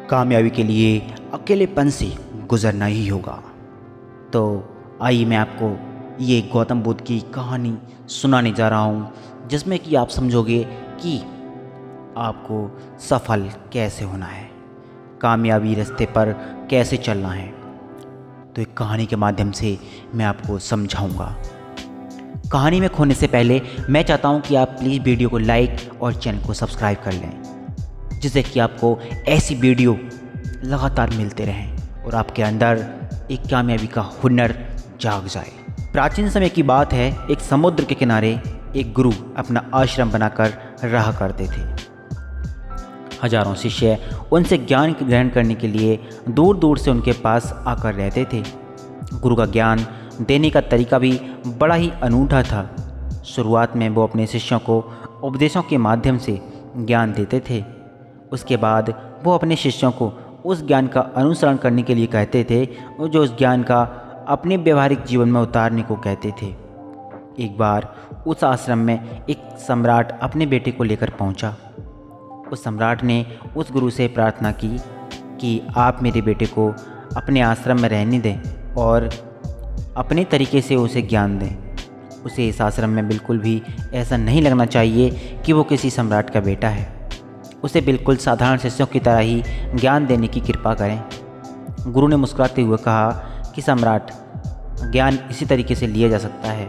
कामयाबी के लिए अकेलेपन से गुजरना ही होगा। तो आइए मैं आपको ये गौतम बुद्ध की कहानी सुनाने जा रहा हूँ, जिसमें कि आप समझोगे कि आपको सफल कैसे होना है, कामयाबी रास्ते पर कैसे चलना है। तो एक कहानी के माध्यम से मैं आपको समझाऊंगा। कहानी में खोने से पहले मैं चाहता हूं कि आप प्लीज़ वीडियो को लाइक और चैनल को सब्सक्राइब कर लें, जिससे कि आपको ऐसी वीडियो लगातार मिलते रहें और आपके अंदर एक कामयाबी का हुनर जाग जाए। प्राचीन समय की बात है, एक समुद्र के किनारे एक गुरु अपना आश्रम बनाकर रहा करते थे। हजारों शिष्य उनसे ज्ञान ग्रहण करने के लिए दूर दूर से उनके पास आकर रहते थे। गुरु का ज्ञान देने का तरीका भी बड़ा ही अनूठा था। शुरुआत में वो अपने शिष्यों को उपदेशों के माध्यम से ज्ञान देते थे। उसके बाद वो अपने शिष्यों को उस ज्ञान का अनुसरण करने के लिए कहते थे, जो उस ज्ञान का अपने व्यवहारिक जीवन में उतारने को कहते थे। एक बार उस आश्रम में एक सम्राट अपने बेटे को लेकर पहुंचा। उस सम्राट ने उस गुरु से प्रार्थना की कि आप मेरे बेटे को अपने आश्रम में रहने दें और अपने तरीके से उसे ज्ञान दें। उसे इस आश्रम में बिल्कुल भी ऐसा नहीं लगना चाहिए कि वो किसी सम्राट का बेटा है। उसे बिल्कुल साधारण शिष्यों की तरह ही ज्ञान देने की कृपा करें। गुरु ने मुस्कुराते हुए कहा कि सम्राट, ज्ञान इसी तरीके से लिया जा सकता है।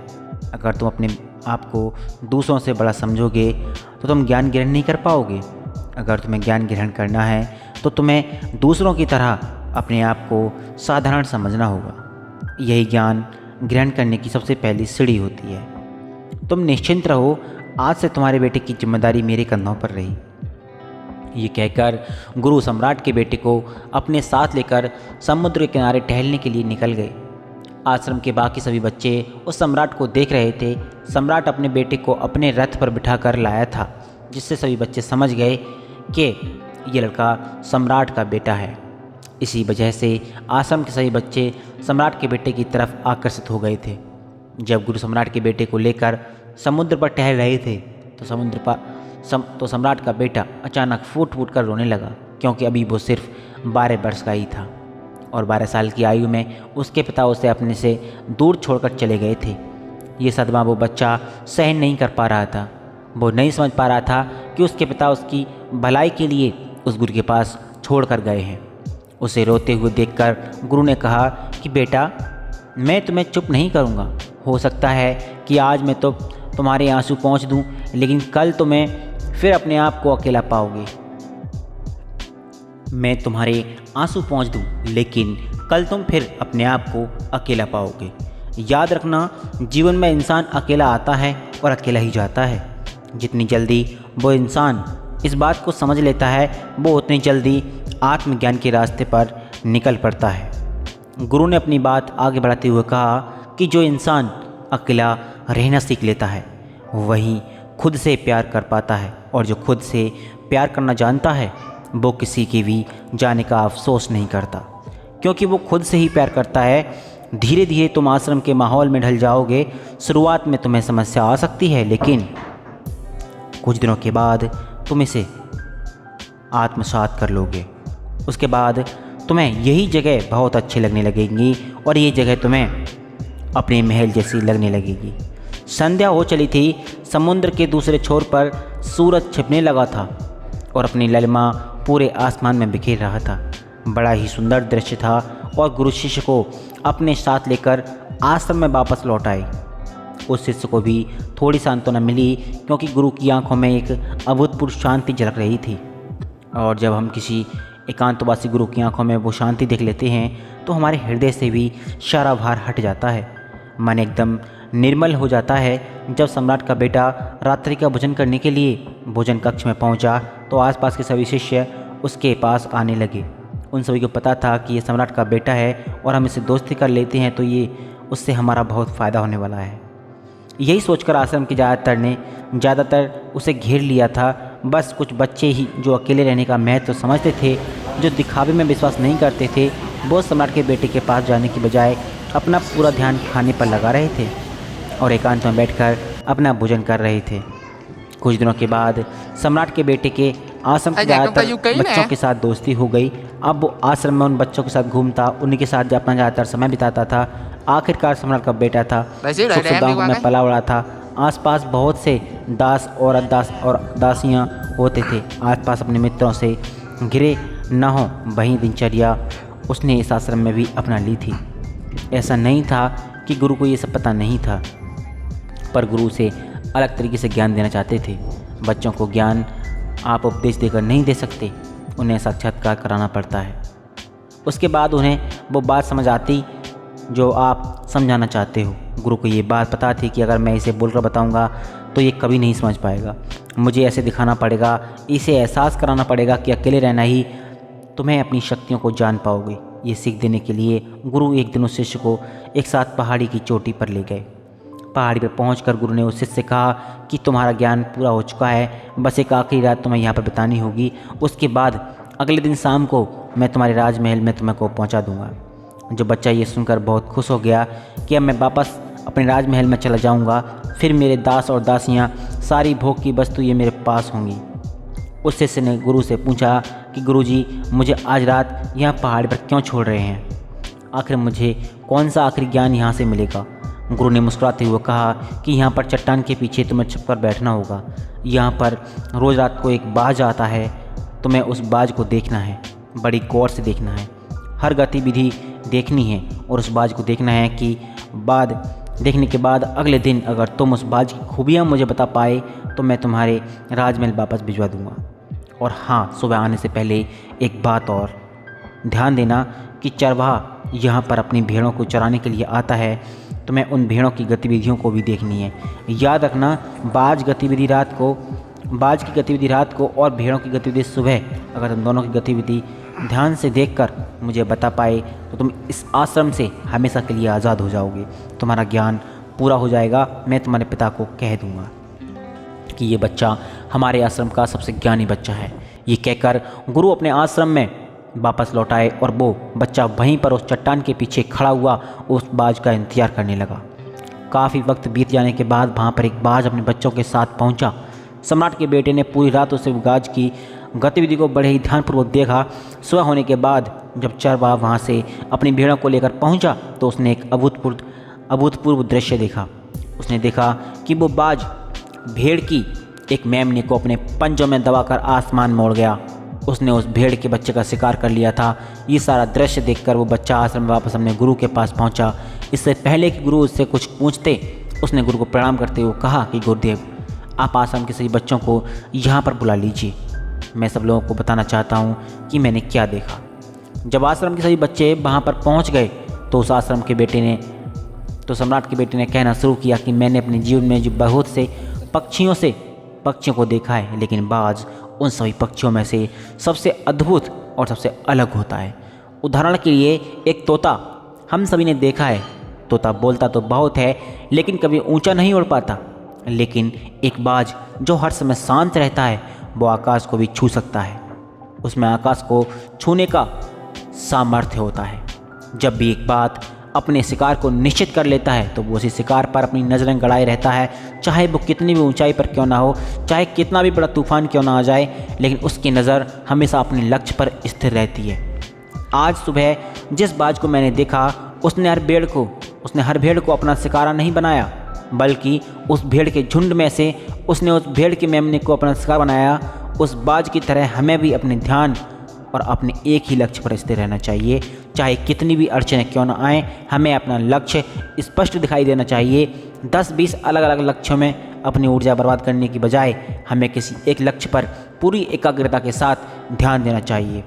अगर तुम अपने आप को दूसरों से बड़ा समझोगे तो तुम ज्ञान ग्रहण नहीं कर पाओगे। अगर तुम्हें ज्ञान ग्रहण करना है तो तुम्हें दूसरों की तरह अपने आप को साधारण समझना होगा। यही ज्ञान ग्रहण करने की सबसे पहली सीढ़ी होती है। तुम निश्चिंत रहो, आज से तुम्हारे बेटे की जिम्मेदारी मेरे कंधों पर रही। ये कहकर गुरु सम्राट के बेटे को अपने साथ लेकर समुद्र के किनारे टहलने के लिए निकल गए। आश्रम के बाकी सभी बच्चे उस सम्राट को देख रहे थे। सम्राट अपने बेटे को अपने रथ पर बिठाकर लाया था, जिससे सभी बच्चे समझ गए कि ये लड़का सम्राट का बेटा है। इसी वजह से आश्रम के सभी बच्चे सम्राट के बेटे की तरफ आकर्षित हो गए थे। जब गुरु सम्राट के बेटे को लेकर समुद्र पर टहल रहे थे तो सम्राट का बेटा अचानक फूट फूट कर रोने लगा, क्योंकि अभी वो सिर्फ 12 वर्ष का ही था और 12 साल की आयु में उसके पिता उसे अपने से दूर छोड़कर चले गए थे। ये सदमा वो बच्चा सहन नहीं कर पा रहा था। वो नहीं समझ पा रहा था कि उसके पिता उसकी भलाई के लिए उस गुरु के पास छोड़ कर गए हैं। उसे रोते हुए देखकर गुरु ने कहा कि बेटा, मैं तुम्हें चुप नहीं करूँगा। हो सकता है कि आज मैं तो तुम्हारे आंसू पोंछ दूँ, लेकिन कल तुम्हें फिर अपने आप को अकेला पाओगे। मैं तुम्हारे आंसू पोंछ दूँ, लेकिन कल तुम फिर अपने आप को अकेला पाओगे। याद रखना, जीवन में इंसान अकेला आता है और अकेला ही जाता है। जितनी जल्दी वो इंसान इस बात को समझ लेता है, वो उतनी जल्दी आत्मज्ञान के रास्ते पर निकल पड़ता है। गुरु ने अपनी बात आगे बढ़ाते हुए कहा कि जो इंसान अकेला रहना सीख लेता है, वही खुद से प्यार कर पाता है, और जो खुद से प्यार करना जानता है, वो किसी के भी जाने का अफसोस नहीं करता, क्योंकि वो खुद से ही प्यार करता है। धीरे धीरे तुम आश्रम के माहौल में ढल जाओगे। शुरुआत में तुम्हें समस्या आ सकती है, लेकिन कुछ दिनों के बाद तुम इसे आत्मसात कर लोगे। उसके बाद तुम्हें यही जगह बहुत अच्छी लगने लगेगी और ये जगह तुम्हें अपने महल जैसी लगने लगेगी। संध्या हो चली थी। समुद्र के दूसरे छोर पर सूरज छिपने लगा था और अपनी ललिमा पूरे आसमान में बिखेर रहा था। बड़ा ही सुंदर दृश्य था और गुरु शिष्य को अपने साथ लेकर आश्रम में वापस लौट आए। उस शिष्य को भी थोड़ी सांत्वना मिली, क्योंकि गुरु की आंखों में एक अभूतपूर्व शांति झलक रही थी। और जब हम किसी एकांतवासी गुरु की आंखों में वो शांति देख लेते हैं तो हमारे हृदय से भी सारा भार हट जाता है, मन एकदम निर्मल हो जाता है। जब सम्राट का बेटा रात्रि का भोजन करने के लिए भोजन कक्ष में पहुंचा तो आसपास के सभी शिष्य उसके पास आने लगे। उन सभी को पता था कि ये सम्राट का बेटा है और हम इसे दोस्ती कर लेते हैं तो ये उससे हमारा बहुत फ़ायदा होने वाला है। यही सोचकर आश्रम के ज़्यादातर ने उसे घेर लिया था। बस कुछ बच्चे ही जो अकेले रहने का महत्व समझते थे, जो दिखावे में विश्वास नहीं करते थे, वो सम्राट के बेटे के पास जाने की बजाय अपना पूरा ध्यान खाने पर लगा रहे थे और एकांत में बैठकर अपना भोजन कर रहे थे। कुछ दिनों के बाद सम्राट के बेटे के आश्रम के ज़्यादातर बच्चों के साथ दोस्ती हो गई। अब वो आश्रम में उन बच्चों के साथ घूमता, उन्हीं के साथ अपना ज़्यादातर समय बिताता था। आखिरकार सम्राट का बेटा था, सुख सुविधाओं में पला बड़ा था। आसपास बहुत से दास और दासियाँ होते थे। आसपास अपने मित्रों से घिरे न हो, वहीं दिनचर्या उसने इस आश्रम में भी अपना ली थी। ऐसा नहीं था कि गुरु को ये सब पता नहीं था, पर गुरु उसे अलग तरीके से ज्ञान देना चाहते थे। बच्चों को ज्ञान आप उपदेश देकर नहीं दे सकते, उन्हें साक्षात्कार कराना पड़ता है। उसके बाद उन्हें वो बात समझ आती जो आप समझाना चाहते हो। गुरु को ये बात पता थी कि अगर मैं इसे बोलकर बताऊंगा तो ये कभी नहीं समझ पाएगा। मुझे ऐसे दिखाना पड़ेगा, इसे एहसास कराना पड़ेगा कि अकेले रहना ही तुम्हें अपनी शक्तियों को जान पाओगे। ये सीख देने के लिए गुरु एक दिन उस शिष्य को एक साथ पहाड़ी की चोटी पर ले गए। पहाड़ी पर पहुंचकर गुरु ने उस शिष्य से कहा कि तुम्हारा ज्ञान पूरा हो चुका है, बस एक आखिरी रात तुम्हें यहाँ पर बितानी होगी। उसके बाद अगले दिन शाम को मैं तुम्हारे राजमहल में तुम्हें को पहुँचा दूँगा। जो बच्चा ये सुनकर बहुत खुश हो गया कि अब मैं वापस अपने राजमहल में चला जाऊँगा, फिर मेरे दास और दासियाँ, सारी भोग की वस्तु ये मेरे पास होंगी। उस शिष्य ने गुरु से पूछा कि गुरुजी, मुझे आज रात यहाँ पहाड़ी पर क्यों छोड़ रहे हैं? आखिर मुझे कौन सा आखिरी ज्ञान यहाँ से मिलेगा? गुरु ने मुस्कुराते हुए कहा कि यहाँ पर चट्टान के पीछे तुम्हें छुपकर बैठना होगा। यहाँ पर रोज़ रात को एक बाज आता है, तुम्हें उस बाज को देखना है, बड़ी गौर से देखना है, हर गतिविधि देखनी है और उस बाज को देखना है कि बाद देखने के बाद अगले दिन अगर तुम उस बाज की खूबियाँ मुझे बता पाए तो मैं तुम्हारे राजमहल वापस भिजवा दूँगा। और हाँ, सुबह आने से पहले एक बात और ध्यान देना कि चरवाहा यहाँ पर अपनी भेड़ों को चराने के लिए आता है, तुम्हें उन भेड़ों की गतिविधियों को भी देखनी है। याद रखना, बाज की गतिविधि रात को और भेड़ों की गतिविधि सुबह। अगर तुम दोनों की गतिविधि ध्यान से देखकर मुझे बता पाए तो तुम इस आश्रम से हमेशा के लिए आज़ाद हो जाओगे, तुम्हारा ज्ञान पूरा हो जाएगा। मैं तुम्हारे पिता को कह दूँगा कि ये बच्चा हमारे आश्रम का सबसे ज्ञानी बच्चा है। ये कहकर गुरु अपने आश्रम में वापस लौट आए और वो बच्चा वहीं पर उस चट्टान के पीछे खड़ा हुआ उस बाज का इंतजार करने लगा। काफ़ी वक्त बीत जाने के बाद वहाँ पर एक बाज अपने बच्चों के साथ पहुँचा। सम्राट के बेटे ने पूरी रात उसे बाज की गतिविधि को बड़े ही ध्यानपूर्वक देखा। सुबह होने के बाद जब चरवाहा वहाँ से अपनी भेड़ों को लेकर पहुँचा तो उसने एक अभूतपूर्व दृश्य देखा। उसने देखा कि वो बाज भेड़ की एक मेमने को अपने पंजों में दबाकर आसमान में उड़ गया। उसने उस भेड़ के बच्चे का शिकार कर लिया था। ये सारा दृश्य देखकर वो बच्चा आश्रम में वापस अपने गुरु के पास पहुंचा। इससे पहले कि गुरु उससे कुछ पूछते, उसने गुरु को प्रणाम करते हुए कहा कि गुरुदेव, आप आश्रम के सभी बच्चों को यहाँ पर बुला लीजिए। मैं सब लोगों को बताना चाहता हूँ कि मैंने क्या देखा। जब आश्रम के सभी बच्चे वहाँ पर पहुँच गए तो सम्राट के बेटे ने कहना शुरू किया कि मैंने अपने जीवन में जो बहुत से पक्षियों को देखा है, लेकिन बाज उन सभी पक्षियों में से सबसे अद्भुत और सबसे अलग होता है। उदाहरण के लिए एक तोता हम सभी ने देखा है। तोता बोलता तो बहुत है लेकिन कभी ऊंचा नहीं उड़ पाता, लेकिन एक बाज जो हर समय शांत रहता है वो आकाश को भी छू सकता है। उसमें आकाश को छूने का सामर्थ्य होता है। जब भी एक बात अपने शिकार को निश्चित कर लेता है तो वो उसी शिकार पर अपनी नज़रें गड़ाए रहता है, चाहे वो कितनी भी ऊंचाई पर क्यों ना हो, चाहे कितना भी बड़ा तूफान क्यों ना आ जाए, लेकिन उसकी नज़र हमेशा अपने लक्ष्य पर स्थिर रहती है। आज सुबह जिस बाज को मैंने देखा उसने हर भेड़ को अपना शिकारा नहीं बनाया, बल्कि उस भेड़ के झुंड में से उसने उस भेड़ के मेमने को अपना शिकार बनाया। उस बाज की तरह हमें भी अपने ध्यान और अपने एक ही लक्ष्य पर स्थिर रहना चाहिए। चाहे कितनी भी अड़चनें क्यों ना आएँ, हमें अपना लक्ष्य स्पष्ट दिखाई देना चाहिए। 10-20 अलग अलग लक्ष्यों में अपनी ऊर्जा बर्बाद करने की बजाय हमें किसी एक लक्ष्य पर पूरी एकाग्रता के साथ ध्यान देना चाहिए।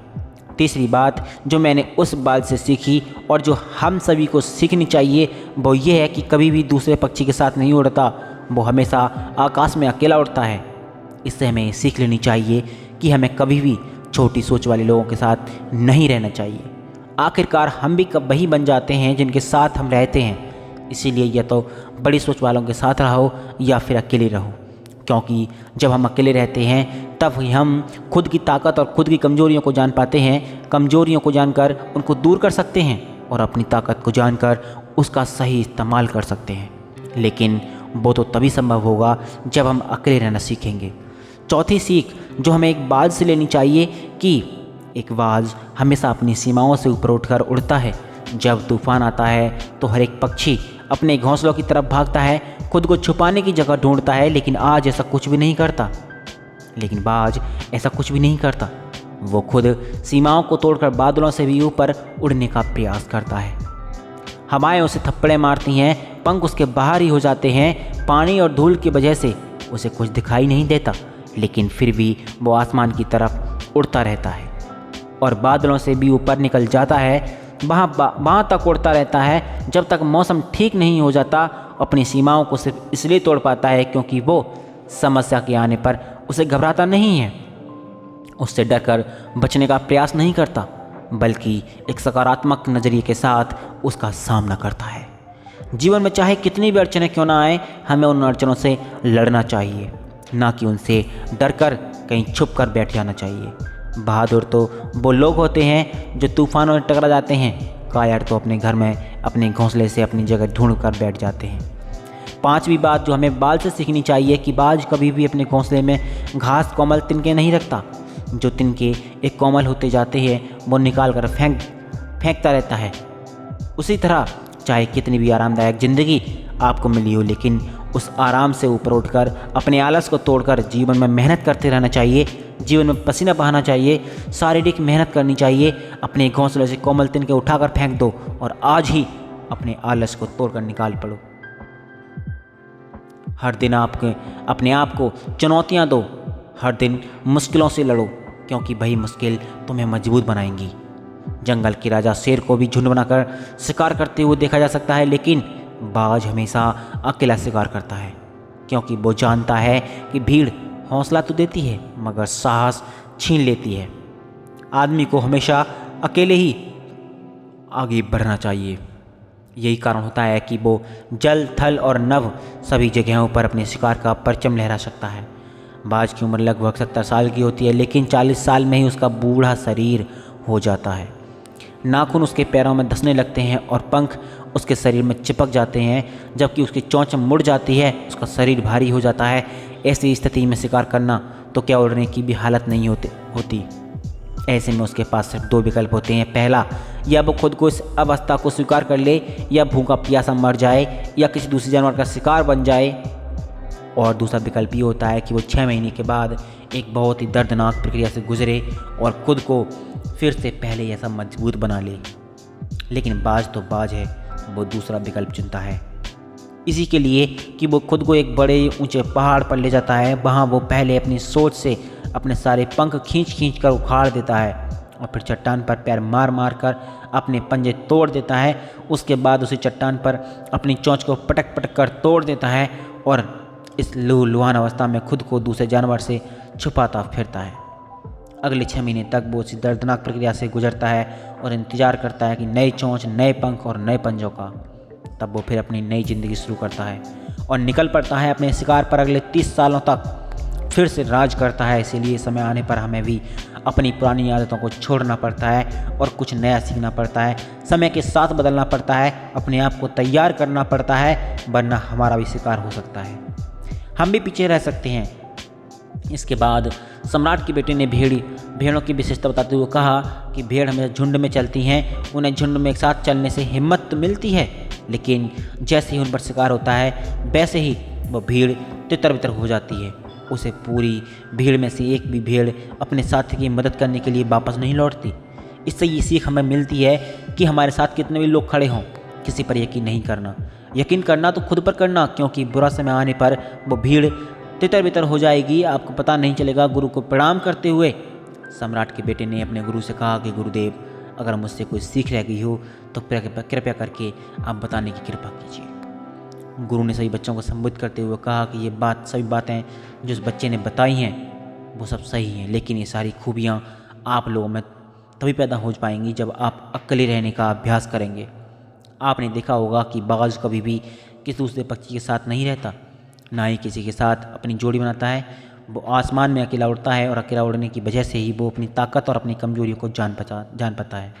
तीसरी बात जो मैंने उस बात से सीखी और जो हम सभी को सीखनी चाहिए वो ये है कि कभी भी दूसरे पक्षी के साथ नहीं उड़ता, वो हमेशा आकाश में अकेला उड़ता है। इससे हमें सीख लेनी चाहिए कि हमें कभी भी छोटी सोच वाले लोगों के साथ नहीं रहना चाहिए। आखिरकार हम भी कब वही बन जाते हैं जिनके साथ हम रहते हैं। इसीलिए या तो बड़ी सोच वालों के साथ रहो या फिर अकेले रहो, क्योंकि जब हम अकेले रहते हैं तब ही हम खुद की ताकत और खुद की कमजोरियों को जान पाते हैं। कमजोरियों को जानकर उनको दूर कर सकते हैं और अपनी ताकत को जानकर उसका सही इस्तेमाल कर सकते हैं। लेकिन वो तो तभी संभव होगा जब हम अकेले रहना सीखेंगे। चौथी सीख जो हमें एक बाज से लेनी चाहिए कि एक बाज हमेशा अपनी सीमाओं से ऊपर उठकर उड़ता है। जब तूफान आता है तो हर एक पक्षी अपने घोंसलों की तरफ भागता है, खुद को छुपाने की जगह ढूंढता है, लेकिन आज ऐसा कुछ भी नहीं करता। लेकिन बाज ऐसा कुछ भी नहीं करता। वो खुद सीमाओं को तोड़कर बादलों से भी ऊपर उड़ने का प्रयास करता है। हवाएं उसे थप्पड़े मारती हैं, पंख उसके बाहर ही हो जाते हैं, पानी और धूल की वजह से उसे कुछ दिखाई नहीं देता, लेकिन फिर भी वो आसमान की तरफ उड़ता रहता है और बादलों से भी ऊपर निकल जाता है। वहाँ तक उड़ता रहता है जब तक मौसम ठीक नहीं हो जाता। अपनी सीमाओं को सिर्फ इसलिए तोड़ पाता है क्योंकि वो समस्या के आने पर उसे घबराता नहीं है, उससे डरकर बचने का प्रयास नहीं करता, बल्कि एक सकारात्मक नज़रिए के साथ उसका सामना करता है। जीवन में चाहे कितनी भी अड़चनें क्यों ना आए, हमें उन अड़चनों से लड़ना चाहिए, ना कि उनसे डरकर कहीं छुप कर बैठ जाना चाहिए। बहादुर तो वो लोग होते हैं जो तूफानों में टकरा जाते हैं, कायर तो अपने घर में अपने घोंसले से अपनी जगह ढूंढ कर बैठ जाते हैं। पांचवी बात जो हमें बाज से सीखनी चाहिए कि बाज कभी भी अपने घोंसले में घास कोमल तिनके नहीं रखता। जो तिनके एक कोमल होते जाते हैं वो निकाल कर फेंकता रहता है। उसी तरह चाहे कितनी भी आरामदायक ज़िंदगी आपको मिली हो, लेकिन उस आराम से ऊपर उठकर अपने आलस को तोड़कर जीवन में मेहनत करते रहना चाहिए। जीवन में पसीना बहाना चाहिए, शारीरिक मेहनत करनी चाहिए। अपने घोंसले से कोमल तिनके उठाकर फेंक दो और आज ही अपने आलस को तोड़कर निकाल पड़ो। हर दिन अपने आप को चुनौतियाँ दो, हर दिन मुश्किलों से लड़ो, क्योंकि वही मुश्किल तुम्हें मजबूत बनाएंगी। जंगल के राजा शेर को भी झुंड बनाकर शिकार करते हुए देखा जा सकता है, लेकिन बाज हमेशा अकेला शिकार करता है, क्योंकि वो जानता है कि भीड़ हौसला तो देती है मगर साहस छीन लेती है। आदमी को हमेशा अकेले ही आगे बढ़ना चाहिए। यही कारण होता है कि वो जल, थल और नभ सभी जगहों पर अपने शिकार का परचम लहरा सकता है। बाज की उम्र लगभग 70 साल की होती है, लेकिन 40 साल में ही उसका बूढ़ा शरीर हो जाता है। नाखून उसके पैरों में धंसने लगते हैं और पंख उसके शरीर में चिपक जाते हैं, जबकि उसकी चोंच मुड़ जाती है, उसका शरीर भारी हो जाता है। ऐसी स्थिति में शिकार करना तो क्या उड़ने की भी हालत नहीं होती। ऐसे में उसके पास सिर्फ दो विकल्प होते हैं। पहला, या वो खुद को इस अवस्था को स्वीकार कर ले, या भूखा प्यासा मर जाए, या किसी दूसरे जानवर का शिकार बन जाए। और दूसरा विकल्प ये होता है कि वो 6 महीने के बाद एक बहुत ही दर्दनाक प्रक्रिया से गुजरे और खुद को फिर से पहले जैसा मजबूत बना ले। लेकिन बाज तो बाज है, वो दूसरा विकल्प चुनता है, इसी के लिए कि वो खुद को एक बड़े ऊंचे पहाड़ पर ले जाता है। वहाँ वो पहले अपनी सोच से अपने सारे पंख खींच कर उखाड़ देता है और फिर चट्टान पर पैर मार मार कर अपने पंजे तोड़ देता है। उसके बाद उसी चट्टान पर अपनी चोंच को पटक पटक कर तोड़ देता है और इस लूलुहान अवस्था में खुद को दूसरे जानवर से छुपाता फिरता है। अगले 6 महीने तक वो उसी दर्दनाक प्रक्रिया से गुजरता है और इंतजार करता है कि नई चोंच, नए पंख और नए पंजों का। तब वो फिर अपनी नई ज़िंदगी शुरू करता है और निकल पड़ता है अपने शिकार पर। अगले 30 सालों तक फिर से राज करता है। इसीलिए समय आने पर हमें भी अपनी पुरानी आदतों को छोड़ना पड़ता है और कुछ नया सीखना पड़ता है। समय के साथ बदलना पड़ता है, अपने आप को तैयार करना पड़ता है, वरना हमारा भी शिकार हो सकता है, हम भी पीछे रह सकते हैं। इसके बाद सम्राट के बेटे ने भेड़ों की विशेषता बताते हुए कहा कि भेड़ हमेशा झुंड में चलती हैं। उन्हें झुंड में एक साथ चलने से हिम्मत तो मिलती है, लेकिन जैसे ही उन पर शिकार होता है वैसे ही वो भीड़ तितर बितर हो जाती है। उसे पूरी भीड़ में से एक भी भेड़ अपने साथी की मदद करने के लिए वापस नहीं लौटती। इससे ये सीख हमें मिलती है कि हमारे साथ कितने भी लोग खड़े हों, किसी पर यकीन नहीं करना। यकीन करना तो खुद पर करना, क्योंकि बुरा समय आने पर वो भीड़ तितर बितर हो जाएगी, आपको पता नहीं चलेगा। गुरु को प्रणाम करते हुए सम्राट के बेटे ने अपने गुरु से कहा कि गुरुदेव, अगर मुझसे कोई सीख रह गई हो तो कृपया करके आप बताने की कृपा कीजिए। गुरु ने सभी बच्चों को संबोधित करते हुए कहा कि सभी बातें जो उस बच्चे ने बताई हैं वो सब सही हैं, लेकिन ये सारी खूबियाँ आप लोगों में तभी पैदा हो पाएंगी जब आप अकेले रहने का अभ्यास करेंगे। आपने देखा होगा कि बाज कभी भी किसी दूसरे पक्षी के साथ नहीं रहता, ना ही किसी के साथ अपनी जोड़ी बनाता है। वो आसमान में अकेला उड़ता है और अकेला उड़ने की वजह से ही वो अपनी ताकत और अपनी कमजोरियों को जान पाता है।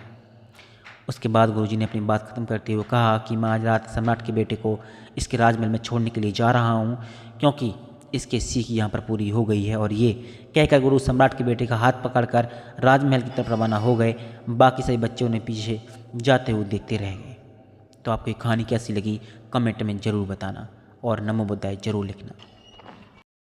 उसके बाद गुरुजी ने अपनी बात खत्म करते हुए कहा कि मैं आज रात सम्राट के बेटे को इसके राजमहल में छोड़ने के लिए जा रहा हूँ, क्योंकि इसके सीख यहाँ पर पूरी हो गई है। और ये कहकर गुरु सम्राट के बेटे का हाथ पकड़कर राजमहल की तरफ रवाना हो गए। बाकी सभी बच्चे उन्हें पीछे जाते हुए देखते रह गए। तो आपको ये कहानी कैसी लगी कमेंट में ज़रूर बताना और नमो बुद्धाय ज़रूर लिखना।